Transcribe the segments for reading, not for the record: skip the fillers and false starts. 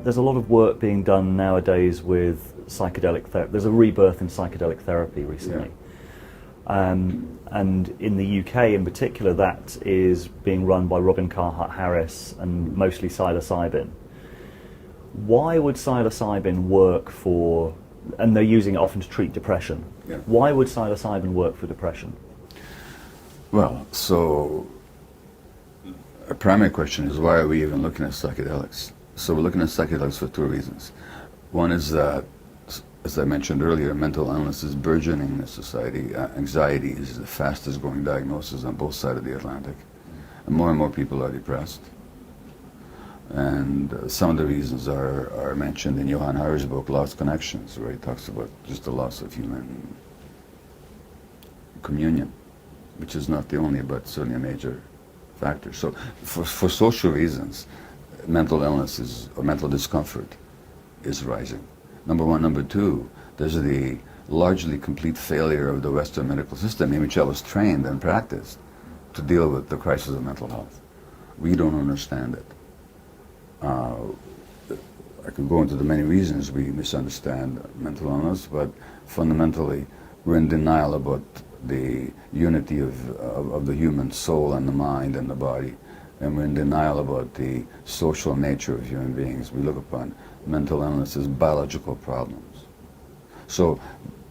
there's a lot of work being done nowadays with psychedelic therapy. There's a rebirth in psychedelic therapy recently. And in the UK in particular, that is being run by Robin Carhart-Harris and mostly psilocybin. Why would psilocybin work for, and they're using it often to treat depression, why would psilocybin work for depression? Well, so a primary question is, why are we even looking at psychedelics? So we're looking at psychedelics for two reasons. One is that, as I mentioned earlier, mental illness is burgeoning in the society. Anxiety is the fastest growing diagnosis on both sides of the Atlantic. And more people are depressed. And some of the reasons are mentioned in Johann Hari's book, Lost Connections, where he talks about just the loss of human communion, which is not the only, but certainly a major factor. So for social reasons, mental illness or mental discomfort is rising. Number one. Number two, there's the largely complete failure of the Western medical system, in which I was trained and practiced, to deal with the crisis of mental health. We don't understand it. I could go into the many reasons we misunderstand mental illness, but fundamentally we're in denial about the unity of the human soul and the mind and the body, and we're in denial about the social nature of human beings. We look upon mental illness as biological problems. So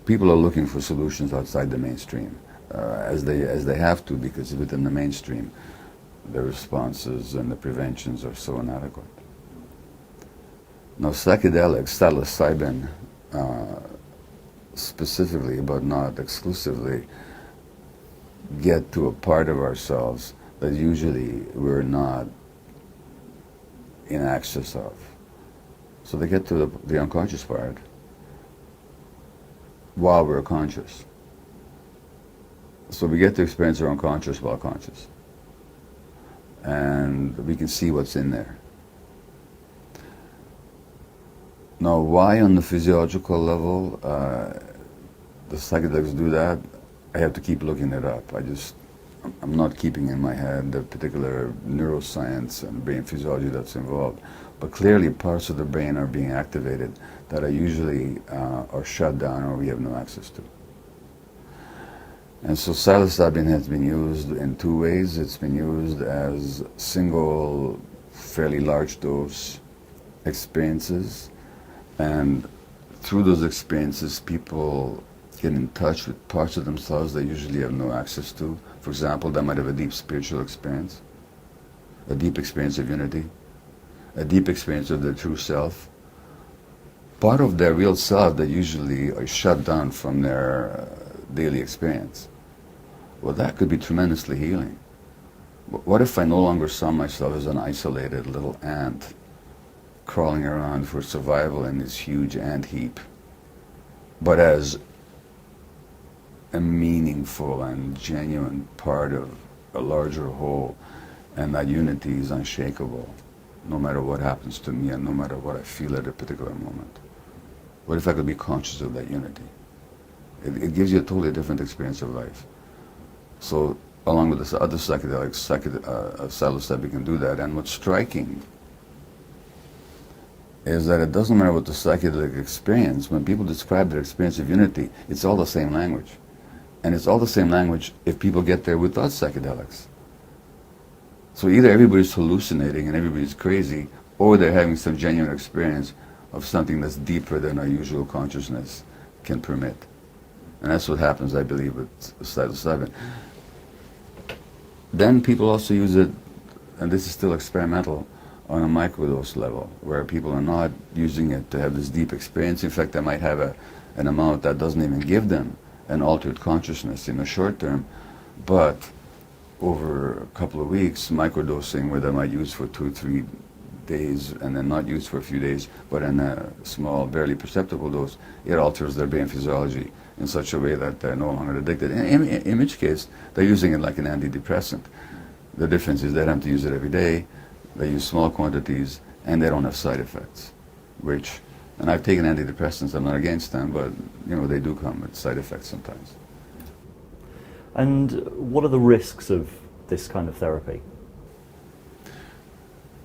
people are looking for solutions outside the mainstream, as they have to, because within the mainstream the responses and the preventions are so inadequate. Now, psychedelics, psilocybin specifically, but not exclusively, get to a part of ourselves that usually we're not in access of. So they get to the unconscious part while we're conscious. So we get to experience our unconscious while conscious. And we can see what's in there. Now, why on the physiological level the psychedelics do that, I have to keep looking it up. I'm not keeping in my head the particular neuroscience and brain physiology that's involved. But clearly parts of the brain are being activated that are usually are shut down or we have no access to. And so psilocybin has been used in two ways. It's been used as single, fairly large dose experiences. And through those experiences, people get in touch with parts of themselves they usually have no access to. For example, they might have a deep spiritual experience, a deep experience of unity, a deep experience of their true self, part of their real self that usually are shut down from their daily experience. Well, that could be tremendously healing. What if I no longer saw myself as an isolated little ant crawling around for survival in this huge ant heap, but as a meaningful and genuine part of a larger whole, and that unity is unshakable, no matter what happens to me and no matter what I feel at a particular moment? What if I could be conscious of that unity? It gives you a totally different experience of life. So, along with the other psychedelics, psilocybin can do that. And what's striking is that it doesn't matter what the psychedelic experience, when people describe their experience of unity, it's all the same language. And it's all the same language if people get there without psychedelics. So either everybody's hallucinating and everybody's crazy, or they're having some genuine experience of something that's deeper than our usual consciousness can permit. And that's what happens, I believe, with psilocybin. Then people also use it, and this is still experimental, on a microdose level, where people are not using it to have this deep experience. In fact, they might have an amount that doesn't even give them an altered consciousness in the short term, but over a couple of weeks, microdosing, where they might use for 2 or 3 days and then not use for a few days, but in a small, barely perceptible dose, it alters their brain physiology in such a way that they're no longer addicted. In which case, they're using it like an antidepressant. The difference is they don't have to use it every day. They use small quantities, and they don't have side effects, and I've taken antidepressants, I'm not against them, but they do come with side effects sometimes. And what are the risks of this kind of therapy?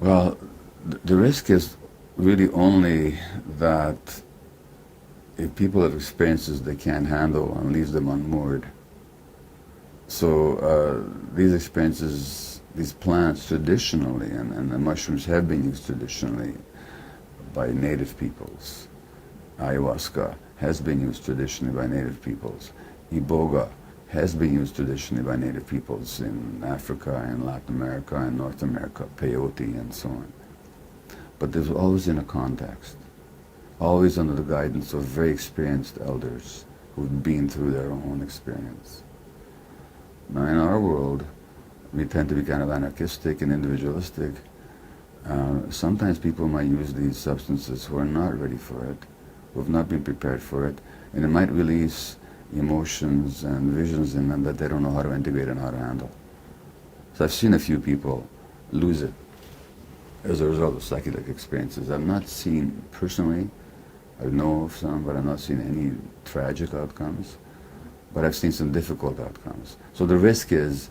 Well, the risk is really only that if people have experiences they can't handle and leaves them unmoored. So these experiences, these plants traditionally, and the mushrooms have been used traditionally by native peoples. Ayahuasca has been used traditionally by native peoples. Iboga has been used traditionally by native peoples in Africa and Latin America and North America, peyote and so on. But there's always in a context, always under the guidance of very experienced elders who've been through their own experience. Now in our world, we tend to be kind of anarchistic and individualistic. Sometimes people might use these substances who are not ready for it, who have not been prepared for it, and it might release emotions and visions in them that they don't know how to integrate and how to handle. So I've seen a few people lose it as a result of psychedelic experiences. I've not seen personally, I know of some, but I've not seen any tragic outcomes, but I've seen some difficult outcomes. So the risk is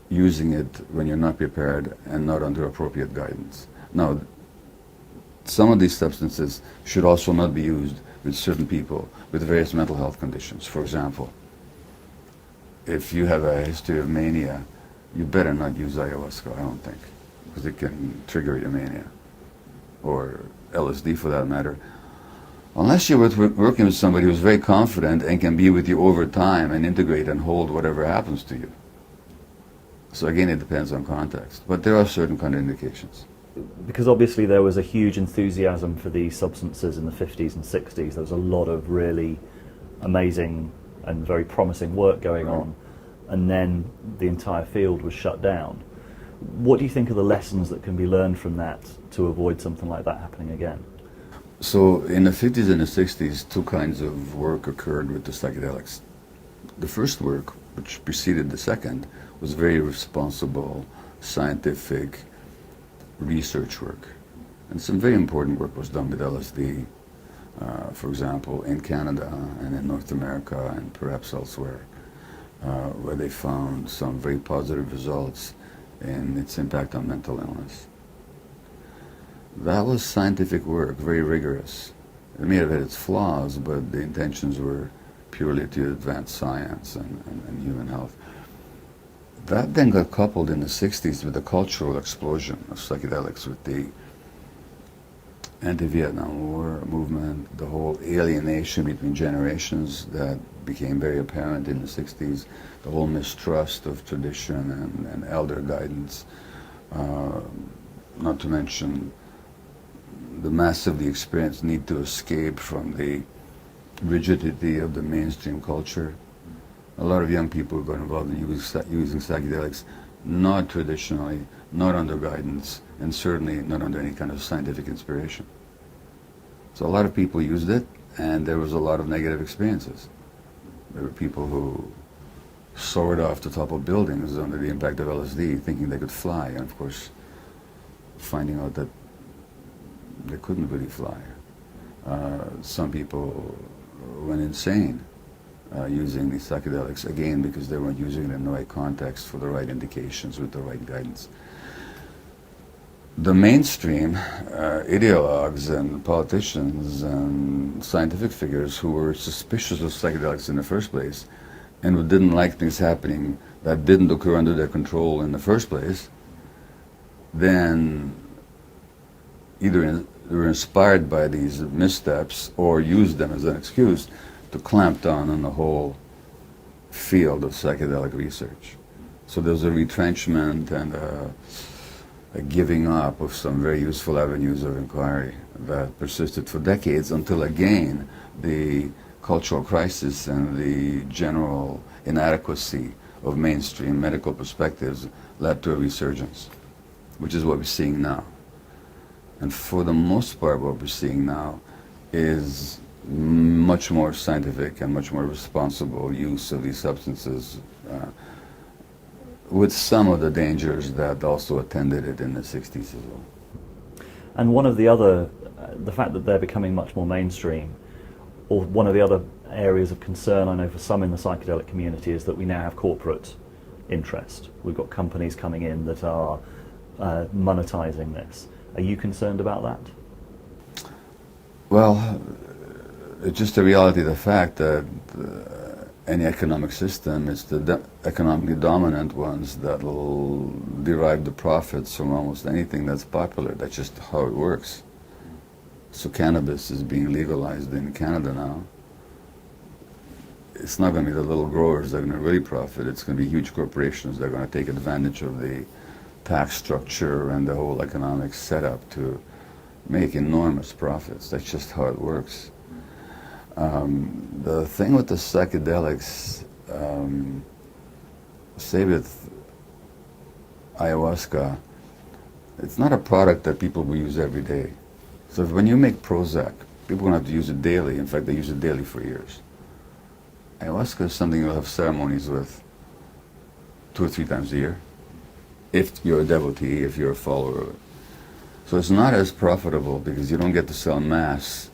using it when you're not prepared and not under appropriate guidance. Now, some of these substances should also not be used with certain people with various mental health conditions. For example, if you have a history of mania, you better not use ayahuasca, I don't think, because it can trigger your mania, or LSD for that matter, unless you're working with somebody who's very confident and can be with you over time and integrate and hold whatever happens to you. So again, it depends on context, but there are certain contraindications. Because obviously there was a huge enthusiasm for these substances in the 50s and 60s. There was a lot of really amazing and very promising work going on, and then the entire field was shut down. What do you think are the lessons that can be learned from that to avoid something like that happening again? So in the 50s and the 60s, two kinds of work occurred with the psychedelics. The first work, which preceded the second, was very responsible, scientific research work. And some very important work was done with LSD, for example, in Canada and in North America and perhaps elsewhere, where they found some very positive results in its impact on mental illness. That was scientific work, very rigorous. It may have had its flaws, but the intentions were purely to advance science and human health. That then got coupled in the 60s with the cultural explosion of psychedelics, with the anti-Vietnam War movement, the whole alienation between generations that became very apparent in the 60s, the whole mistrust of tradition and elder guidance, not to mention the massively experienced need to escape from the rigidity of the mainstream culture. A lot of young people got involved in using psychedelics, not traditionally, not under guidance, and certainly not under any kind of scientific inspiration. So a lot of people used it, and there was a lot of negative experiences. There were people who soared off the top of buildings under the impact of LSD, thinking they could fly, and of course, finding out that they couldn't really fly. Some people went insane using these psychedelics, again, because they weren't using it in the right context for the right indications with the right guidance. The mainstream ideologues and politicians and scientific figures who were suspicious of psychedelics in the first place and who didn't like things happening that didn't occur under their control in the first place, then either they were inspired by these missteps or used them as an excuse to clamp down on the whole field of psychedelic research. So there's a retrenchment and a giving up of some very useful avenues of inquiry that persisted for decades until, again, the cultural crisis and the general inadequacy of mainstream medical perspectives led to a resurgence, which is what we're seeing now. And for the most part, what we're seeing now is much more scientific and much more responsible use of these substances, with some of the dangers that also attended it in the 60s as well. And one of the other, the fact that they're becoming much more mainstream, or one of the other areas of concern I know for some in the psychedelic community, is that we now have corporate interest. We've got companies coming in that are monetizing this. Are you concerned about that? Well, it's just the reality of the fact that any economic system, it's the economically dominant ones that will derive the profits from almost anything that's popular. That's just how it works. So cannabis is being legalized in Canada now. It's not going to be the little growers that are going to really profit. It's going to be huge corporations that are going to take advantage of the tax structure and the whole economic setup to make enormous profits. That's just how it works. The thing with the psychedelics, say with ayahuasca, it's not a product that people will use every day. So when you make Prozac, people are going to have to use it daily. In fact, they use it daily for years. Ayahuasca is something you'll have ceremonies with 2 or 3 times a year, if you're a devotee, if you're a follower of it. So it's not as profitable because you don't get to sell mass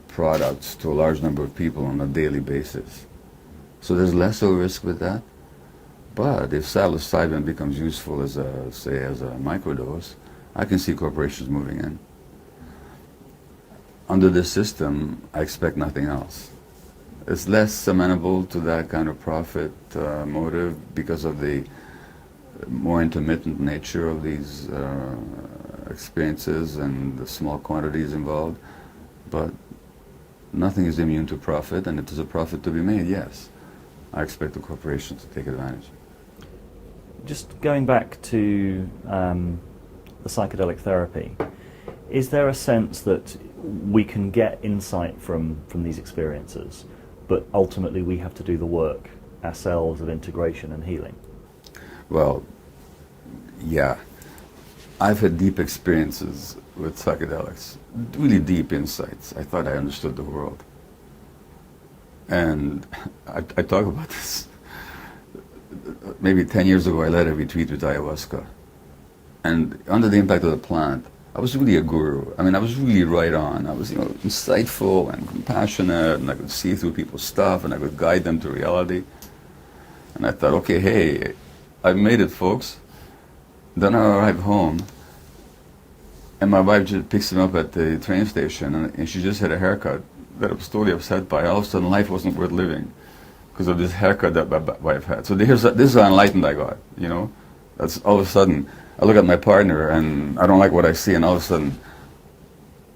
products to a large number of people on a daily basis. So there's less of a risk with that. But if psilocybin becomes useful as a, say, as a microdose, I can see corporations moving in. Under this system, I expect nothing else. It's less amenable to that kind of profit motive because of the more intermittent nature of these experiences and the small quantities involved. But nothing is immune to profit, and if there's a profit to be made, yes, I expect the corporations to take advantage. Just going back to the psychedelic therapy, is there a sense that we can get insight from these experiences, but ultimately we have to do the work ourselves of integration and healing? Well, yeah. I've had deep experiences with psychedelics, really deep insights. I thought I understood the world. And I talk about this. Maybe 10 years ago, I led a retreat with ayahuasca. And under the impact of the plant, I was really a guru. I mean, I was really right on. I was, insightful and compassionate, and I could see through people's stuff, and I could guide them to reality. And I thought, okay, hey, I've made it, folks. Then I arrive home, and my wife just picks him up at the train station, and she just had a haircut that I was totally upset by. All of a sudden, life wasn't worth living because of this haircut that my wife had. So this is how enlightened I got, That's all of a sudden, I look at my partner, and I don't like what I see, and all of a sudden,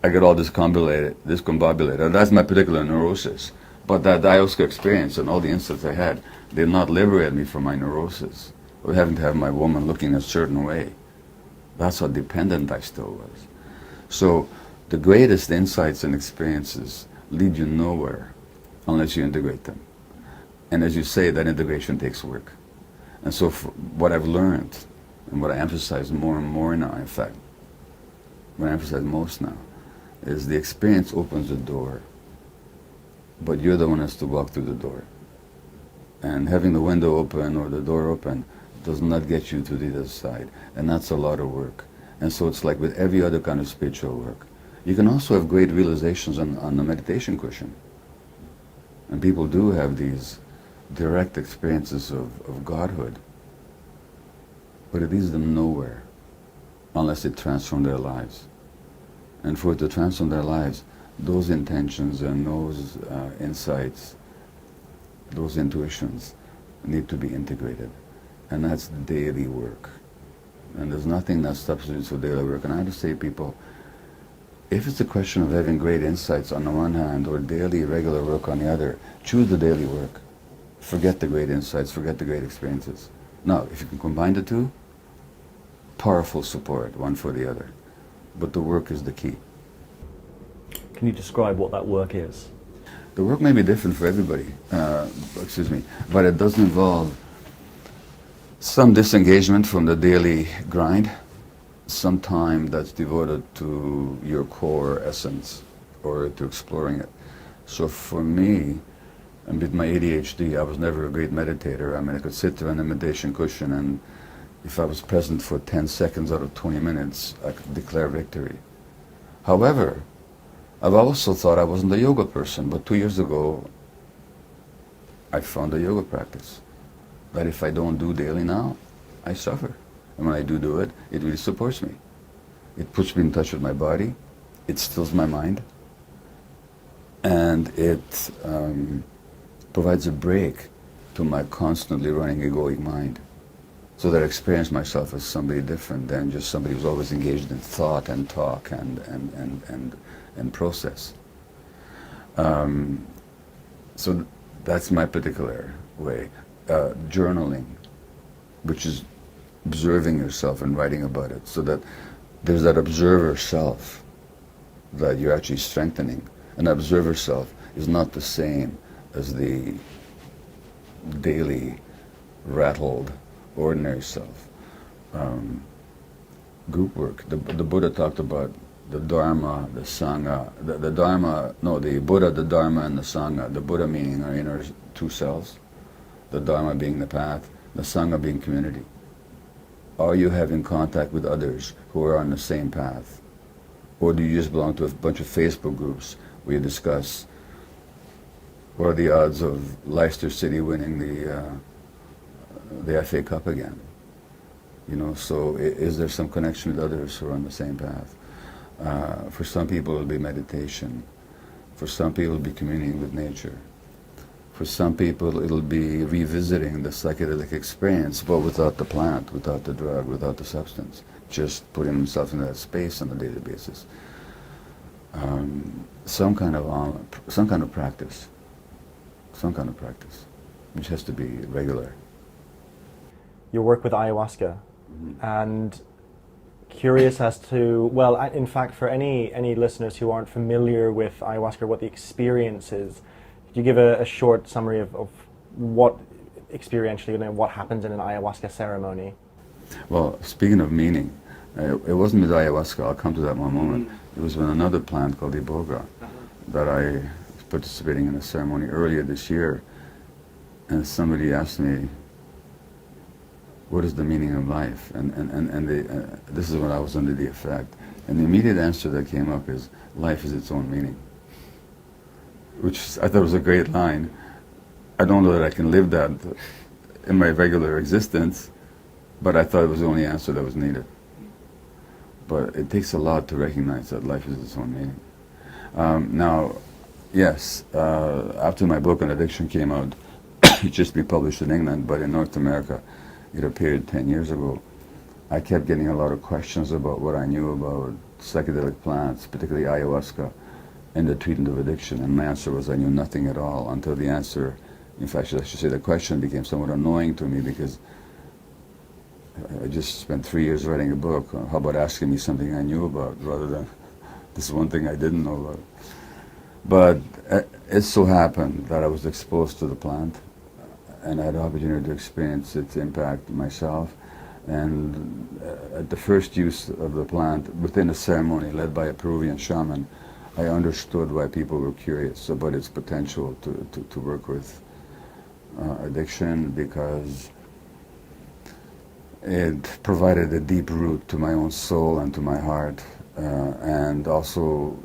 I get all discombobulated. And that's my particular neurosis. But that ayahuasca experience and all the insights I had did not liberate me from my neurosis, or having to have my woman looking a certain way. That's how dependent I still was. So the greatest insights and experiences lead you nowhere unless you integrate them. And as you say, that integration takes work. And so what I've learned, and what I emphasize more and more now, in fact, what I emphasize most now, is the experience opens the door, but you're the one who has to walk through the door. And having the window open or the door open does not get you to the other side, and that's a lot of work. And so it's like with every other kind of spiritual work. You can also have great realizations on the meditation cushion. And people do have these direct experiences of Godhood, but it leads them nowhere unless it transforms their lives. And for it to transform their lives, those intentions and those insights, those intuitions need to be integrated. And that's daily work. And there's nothing that substitutes for daily work. And I have to say to people, if it's a question of having great insights on the one hand or daily regular work on the other, choose the daily work. Forget the great insights, forget the great experiences. Now, if you can combine the two, powerful support, one for the other. But the work is the key. Can you describe what that work is? The work may be different for everybody, but it does involve some disengagement from the daily grind, some time that's devoted to your core essence or to exploring it. So for me, and with my ADHD, I was never a great meditator. I mean, I could sit there on a meditation cushion, and if I was present for 10 seconds out of 20 minutes, I could declare victory. However, I've also thought I wasn't a yoga person, but 2 years ago, I found a yoga practice that if I don't do daily now, I suffer. And when I do it, it really supports me. It puts me in touch with my body. It stills my mind. And it provides a break to my constantly running egoic mind, so that I experience myself as somebody different than just somebody who's always engaged in thought and talk and process. So that's my particular way. Journaling, which is observing yourself and writing about it, so that there's that observer self that you're actually strengthening. An observer self is not the same as the daily, rattled, ordinary self. Group work. The Buddha talked about the Dharma, the Sangha, the Buddha, the Dharma, and the Sangha. The Buddha meaning our inner two selves, the Dharma being the path, the Sangha being community. Are you having contact with others who are on the same path? Or do you just belong to a bunch of Facebook groups where you discuss what are the odds of Leicester City winning the FA Cup again? You know, so is there some connection with others who are on the same path? For some people it'll be meditation. For some people it'll be communing with nature. For some people it'll be revisiting the psychedelic experience, but without the plant, without the drug, without the substance. Just putting themselves in that space on a daily basis. Some kind of practice, which has to be regular. Your work with ayahuasca, and curious as to, well, in fact, for any listeners who aren't familiar with ayahuasca, what the experience is, could you give a short summary of what experientially, what happens in an ayahuasca ceremony? Well, speaking of meaning, it wasn't with ayahuasca, I'll come to that in one moment. It was with another plant called iboga that I was participating in a ceremony earlier this year, and somebody asked me, what is the meaning of life? And this is when I was under the effect. And the immediate answer that came up is, life is its own meaning. Which I thought was a great line. I don't know that I can live that in my regular existence, but I thought it was the only answer that was needed. But it takes a lot to recognize that life is its own meaning. Now, yes, after my book on addiction came out, it just be published in England, but in North America, it appeared 10 years ago. I kept getting a lot of questions about what I knew about psychedelic plants, particularly ayahuasca, in the treatment of addiction. And my answer was I knew nothing at all, until the answer, in fact, I should say the question became somewhat annoying to me, because I just spent 3 years writing a book. How about asking me something I knew about, rather than this one thing I didn't know about? But it so happened that I was exposed to the plant, and I had the opportunity to experience its impact myself. And at the first use of the plant, within a ceremony led by a Peruvian shaman, I understood why people were curious about its potential to work with addiction, because it provided a deep root to my own soul and to my heart, and also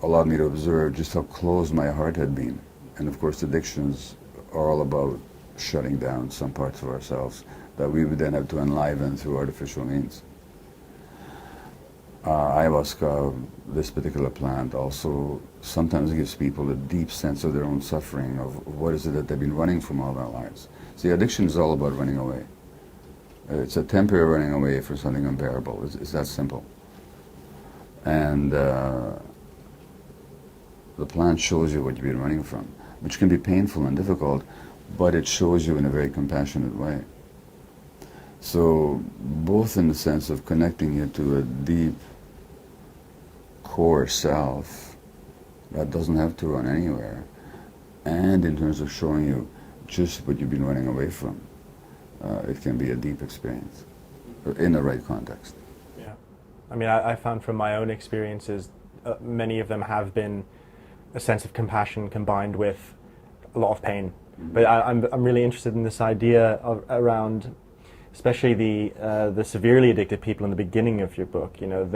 allowed me to observe just how closed my heart had been. And of course, addictions are all about shutting down some parts of ourselves that we would then have to enliven through artificial means. Ayahuasca, this particular plant, also sometimes gives people a deep sense of their own suffering, of what is it that they've been running from all their lives. See, addiction is all about running away. It's a temporary running away from something unbearable. It's that simple. And the plant shows you what you've been running from, which can be painful and difficult, but it shows you in a very compassionate way. So, both in the sense of connecting you to a deep core self that doesn't have to run anywhere, and in terms of showing you just what you've been running away from, it can be a deep experience in the right context. Yeah, I mean, I found from my own experiences, many of them have been a sense of compassion combined with a lot of pain. Mm-hmm. But I'm really interested in this idea of around, especially the severely addicted people in the beginning of your book. You know,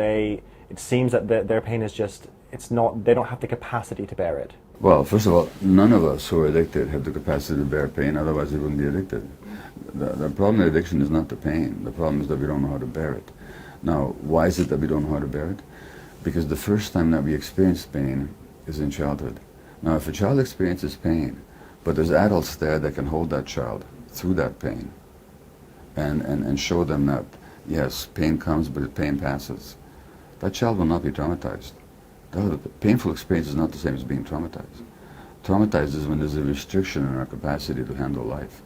it seems that their pain is just, they don't have the capacity to bear it. Well, first of all, none of us who are addicted have the capacity to bear pain, otherwise we wouldn't be addicted. The problem with addiction is not the pain. The problem is that we don't know how to bear it. Now, why is it that we don't know how to bear it? Because the first time that we experience pain is in childhood. Now, if a child experiences pain, but there's adults there that can hold that child through that pain and show them that, yes, pain comes, but pain passes, that child will not be traumatized. The painful experience is not the same as being traumatized. Traumatized is when there's a restriction in our capacity to handle life.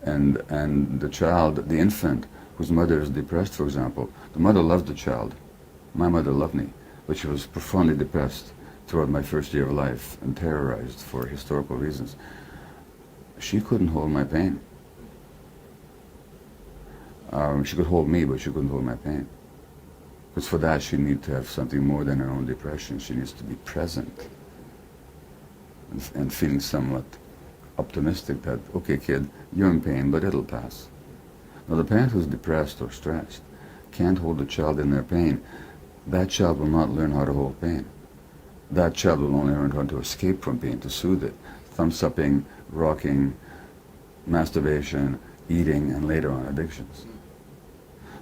And the child, the infant, whose mother is depressed, for example, the mother loved the child. My mother loved me, but she was profoundly depressed throughout my first year of life and terrorized for historical reasons. She couldn't hold my pain. She could hold me, but she couldn't hold my pain. Because for that, she needs to have something more than her own depression. She needs to be present and feeling somewhat optimistic that, okay, kid, you're in pain, but it'll pass. Now, the parent who's depressed or stressed can't hold the child in their pain. That child will not learn how to hold pain. That child will only learn how to escape from pain, to soothe it. Thumbs-upping, rocking, masturbation, eating, and later on addictions.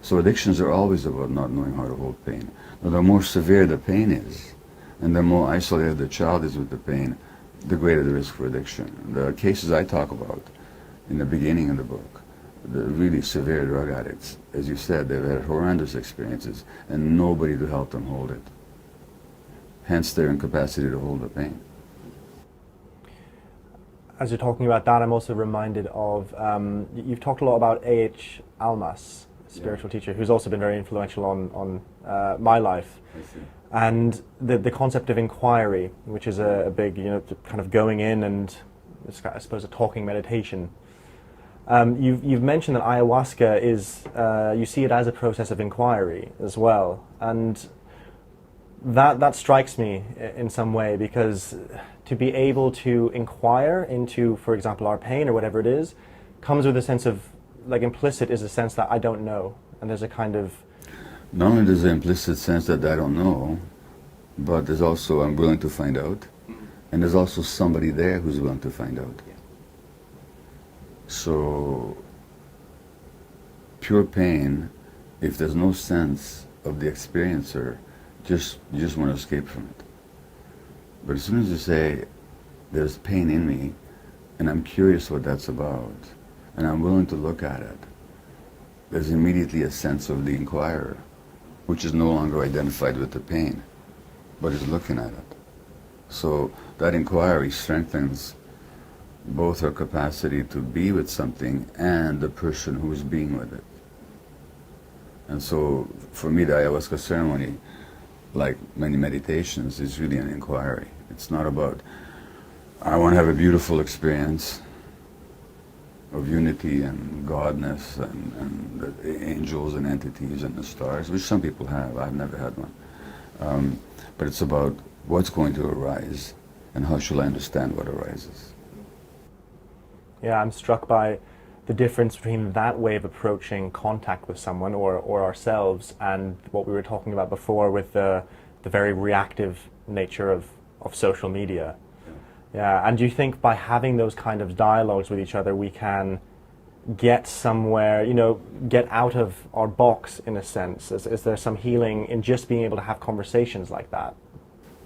So addictions are always about not knowing how to hold pain. Now, the more severe the pain is, and the more isolated the child is with the pain, the greater the risk for addiction. The cases I talk about in the beginning of the book, the really severe drug addicts, as you said, they've had horrendous experiences and nobody to help them hold it. Hence their incapacity to hold the pain. As you're talking about that, I'm also reminded of, you've talked a lot about A.H. Almas, a spiritual teacher, who's also been very influential on my life. I see. And the concept of inquiry, which is a big, kind of going in and, it's, I suppose, a talking meditation. You've mentioned that ayahuasca is, you see it as a process of inquiry as well. And that strikes me in some way, because to be able to inquire into, for example, our pain or whatever it is, comes with a sense of, like, implicit is a sense that I don't know. And there's a kind of... Not only there's an implicit sense that I don't know, but there's also I'm willing to find out. And there's also somebody there who's willing to find out. So, pure pain, if there's no sense of the experiencer, you just want to escape from it. But as soon as you say, there's pain in me, and I'm curious what that's about, and I'm willing to look at it, there's immediately a sense of the inquirer, which is no longer identified with the pain, but is looking at it. So that inquiry strengthens both our capacity to be with something and the person who is being with it. And so for me, the ayahuasca ceremony, like many meditations, is really an inquiry. It's not about, I want to have a beautiful experience of unity and godness and the angels and entities and the stars, which some people have. I've never had one. But it's about what's going to arise and how shall I understand what arises. Yeah, I'm struck by the difference between that way of approaching contact with someone or ourselves and what we were talking about before with the very reactive nature of social media. Yeah, and do you think by having those kind of dialogues with each other we can get somewhere, get out of our box in a sense? Is there some healing in just being able to have conversations like that?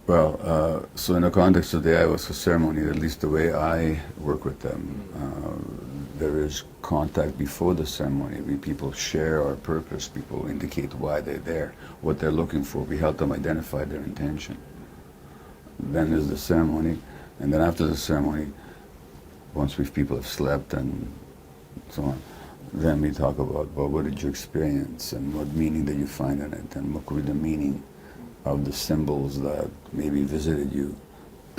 Well, so in the context of the ayahuasca ceremony, at least the way I work with them, there is contact before the ceremony. People share our purpose, people indicate why they're there, what they're looking for. We help them identify their intention. Then there's the ceremony, and then after the ceremony, once people have slept and so on, then we talk about, well, what did you experience and what meaning did you find in it, and what could be the meaning of the symbols that maybe visited you,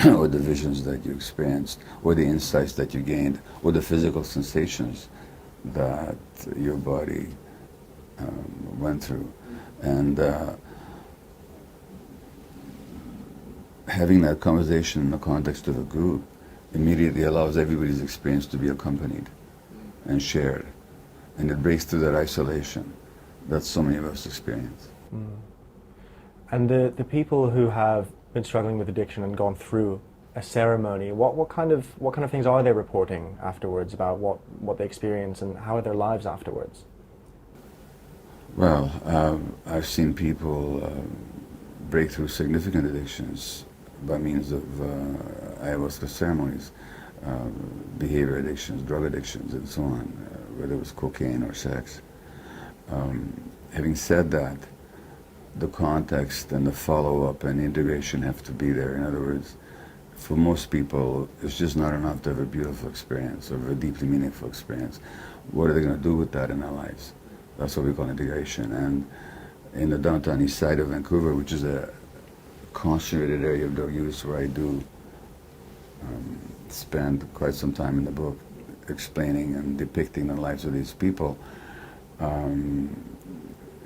or the visions that you experienced, or the insights that you gained, or the physical sensations that your body went through. And having that conversation in the context of a group immediately allows everybody's experience to be accompanied and shared. And it breaks through that isolation that so many of us experience. Mm. And the people who have been struggling with addiction and gone through a ceremony, what kind of things are they reporting afterwards about what they experience, and how are their lives afterwards? Well, I've seen people break through significant addictions by means of ayahuasca ceremonies, behavior addictions, drug addictions, and so on, whether it was cocaine or sex. Having said that, the context and the follow-up and the integration have to be there. In other words, for most people, it's just not enough to have a beautiful experience or a deeply meaningful experience. What are they going to do with that in their lives? That's what we call integration. And in the downtown east side of Vancouver, which is a concentrated area of drug use where I do spend quite some time in the book explaining and depicting the lives of these people,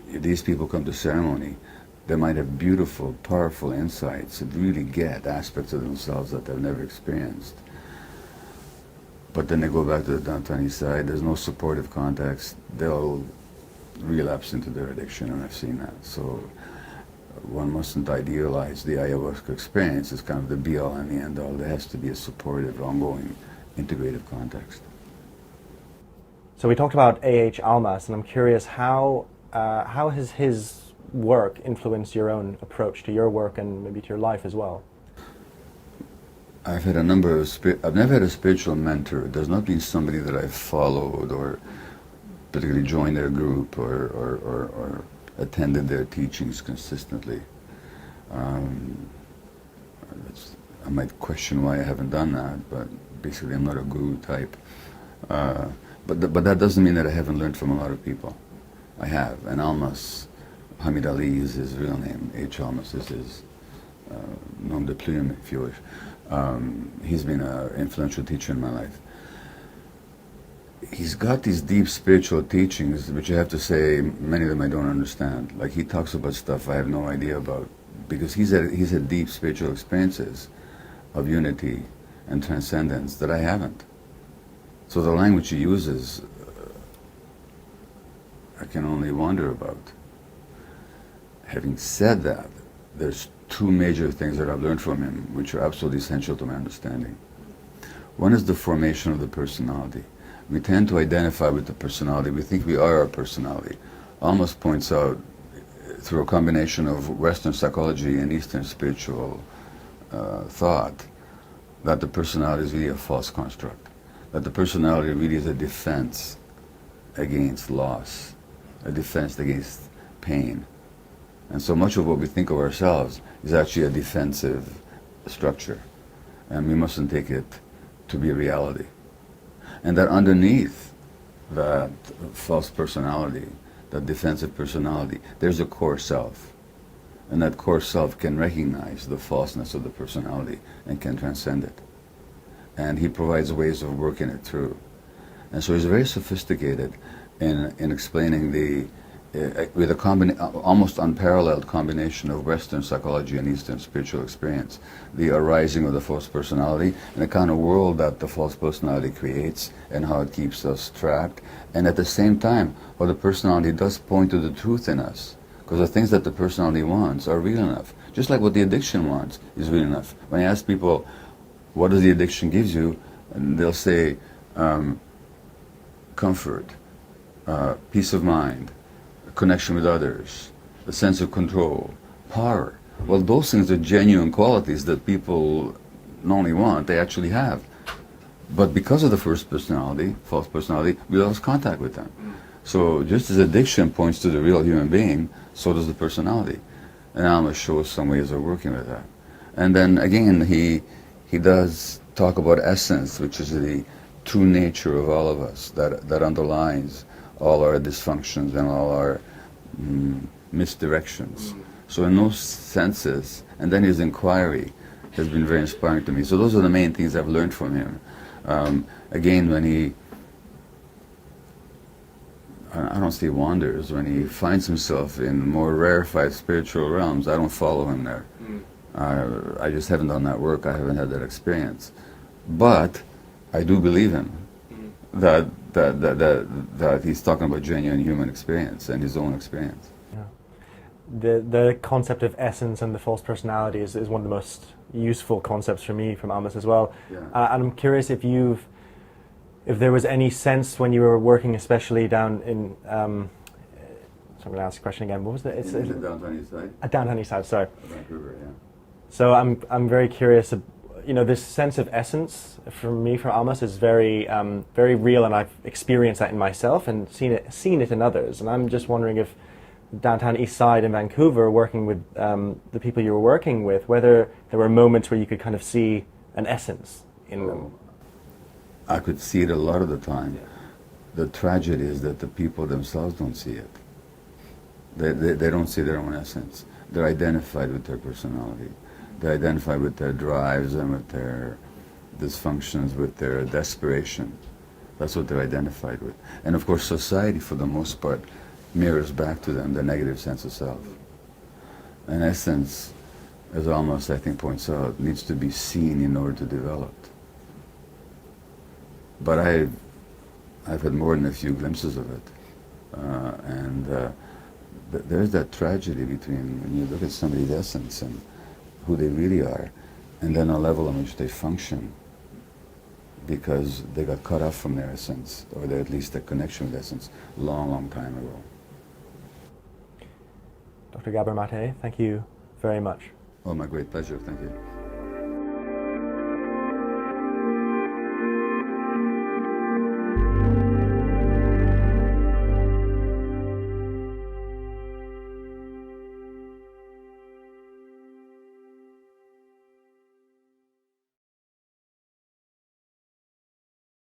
these people come to ceremony, they might have beautiful, powerful insights that really get aspects of themselves that they've never experienced. But then they go back to the downtown east side, there's no supportive context, they'll relapse into their addiction, and I've seen that. So one mustn't idealize the ayahuasca experience as kind of the be-all and the end-all. There has to be a supportive, ongoing, integrative context. So we talked about A.H. Almaas, and I'm curious how has his work influenced your own approach to your work and maybe to your life as well? I've had a number of, I've never had a spiritual mentor. There's not been somebody that I've followed or particularly joined their group or attended their teachings consistently. I might question why I haven't done that, but basically I'm not a guru type. But that doesn't mean that I haven't learned from a lot of people. I have. And Almaas, Hamid Ali is his real name. H. Almaas is his nom de plume, if you wish. He's been an influential teacher in my life. He's got these deep spiritual teachings, which I have to say, many of them I don't understand. Like, he talks about stuff I have no idea about, because he's had deep spiritual experiences of unity and transcendence that I haven't. So the language he uses, I can only wonder about. Having said that, there's two major things that I've learned from him, which are absolutely essential to my understanding. One is the formation of the personality. We tend to identify with the personality. We think we are our personality. Almaas points out, through a combination of Western psychology and Eastern spiritual thought, that the personality is really a false construct. That the personality really is a defense against loss, a defense against pain. And so much of what we think of ourselves is actually a defensive structure. And we mustn't take it to be a reality. And that underneath that false personality, that defensive personality, there's a core self. And that core self can recognize the falseness of the personality and can transcend it. And he provides ways of working it through. And so he's very sophisticated in explaining with a almost unparalleled combination of Western psychology and Eastern spiritual experience, the arising of the false personality and the kind of world that the false personality creates and how it keeps us trapped, and at the same time how the personality does point to the truth in us, because the things that the personality wants are real enough, just like what the addiction wants is real enough. When I ask people, what does the addiction give you, and they'll say comfort, peace of mind, connection with others, a sense of control, power. Well, those things are genuine qualities that people not only want, they actually have. But because of the first personality, false personality, we lost contact with them. So just as addiction points to the real human being, so does the personality. And Almaas shows some ways of working with that. And then again, he does talk about essence, which is the true nature of all of us, that underlies all our dysfunctions and all our misdirections. So in those senses, and then his inquiry has been very inspiring to me. So those are the main things I've learned from him. Again, when he, I don't say wanders, when he finds himself in more rarefied spiritual realms, I don't follow him there. I just haven't done that work, I haven't had that experience. But I do believe him, that he's talking about genuine human experience and his own experience. Yeah. The concept of essence and the false personality is one of the most useful concepts for me from Almaas as well. Yeah. And I'm curious if there was any sense when you were working, especially down in I'm going to ask the question again. What was it? It's in the downtown east side, downtown east side. Sorry. Vancouver, yeah. So I'm very curious. You know, this sense of essence for me from Almas is very very real, and I've experienced that in myself and seen it in others. And I'm just wondering if downtown east side in Vancouver, working with the people you were working with, whether there were moments where you could kind of see an essence in them. I could see it a lot of the time. The tragedy is that the people themselves don't see it. They don't see their own essence. They're identified with their personality. They're identified with their drives and with their dysfunctions, with their desperation. That's what they're identified with. And of course, society, for the most part, mirrors back to them the negative sense of self. And essence, as Almas, I think, points out, needs to be seen in order to develop. But I've had more than a few glimpses of it. There's that tragedy between when you look at somebody's essence and who they really are, and then a level on which they function because they got cut off from their essence, or at least their connection with essence, long, long time ago. Dr. Gabor Mate, thank you very much. Oh, my great pleasure. Thank you.